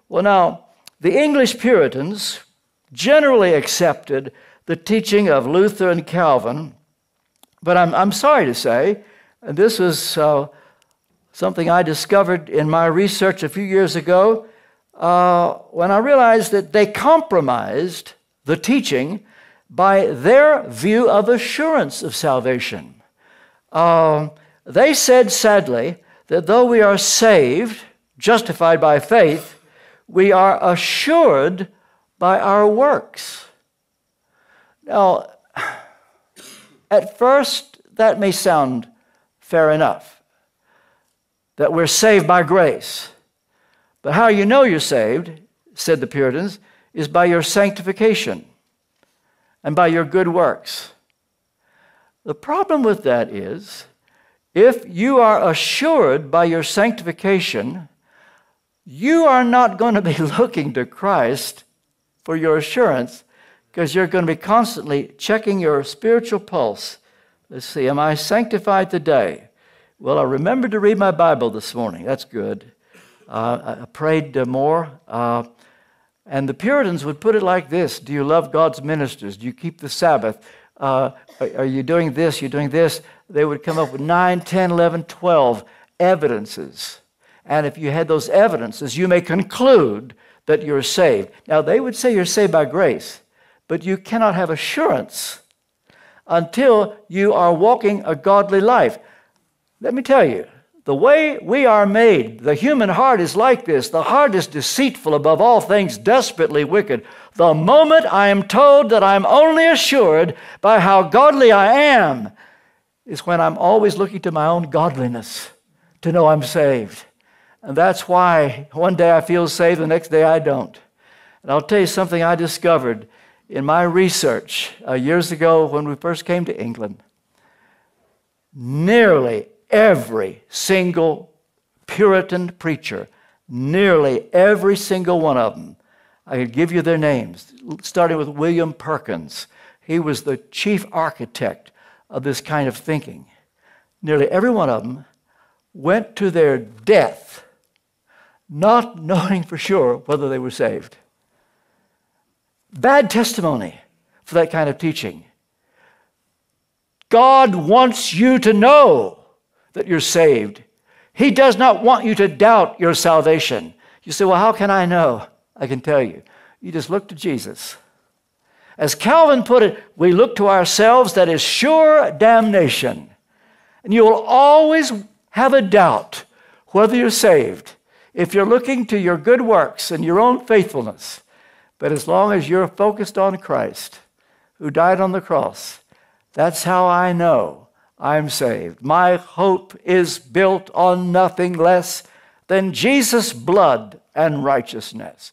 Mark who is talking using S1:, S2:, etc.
S1: Well, now, the English Puritans generally accepted the teaching of Luther and Calvin, but I'm sorry to say, and this was something I discovered in my research a few years ago, when I realized that they compromised the teaching by their view of assurance of salvation. They said, sadly, that though we are saved, justified by faith, we are assured by our works. Now, at first, that may sound fair enough, that we're saved by grace. But how you know you're saved, said the Puritans, is by your sanctification and by your good works. The problem with that is, if you are assured by your sanctification, you are not going to be looking to Christ for your assurance, because you're going to be constantly checking your spiritual pulse. Let's see, am I sanctified today? Well, I remembered to read my Bible this morning. That's good. I prayed more. And the Puritans would put it like this: do you love God's ministers? Do you keep the Sabbath? Are you doing this? You're doing this? They would come up with 9, 10, 11, 12 evidences. And if you had those evidences, you may conclude that you're saved. Now, they would say you're saved by grace, but you cannot have assurance until you are walking a godly life. Let me tell you, the way we are made, the human heart is like this. The heart is deceitful above all things, desperately wicked. The moment I am told that I'm only assured by how godly I am is when I'm always looking to my own godliness to know I'm saved. And that's why one day I feel saved, the next day I don't. And I'll tell you something I discovered in my research years ago when we first came to England. Nearly every single Puritan preacher, nearly every single one of them, I could give you their names, starting with William Perkins. He was the chief architect of this kind of thinking. Nearly every one of them went to their death not knowing for sure whether they were saved. Bad testimony for that kind of teaching. God wants you to know that you're saved. He does not want you to doubt your salvation. You say, well, how can I know? I can tell you. You just look to Jesus. As Calvin put it, we look to ourselves, that is sure damnation. And you will always have a doubt whether you're saved if you're looking to your good works and your own faithfulness. But as long as you're focused on Christ, who died on the cross, that's how I know I'm saved. My hope is built on nothing less than Jesus' blood and righteousness.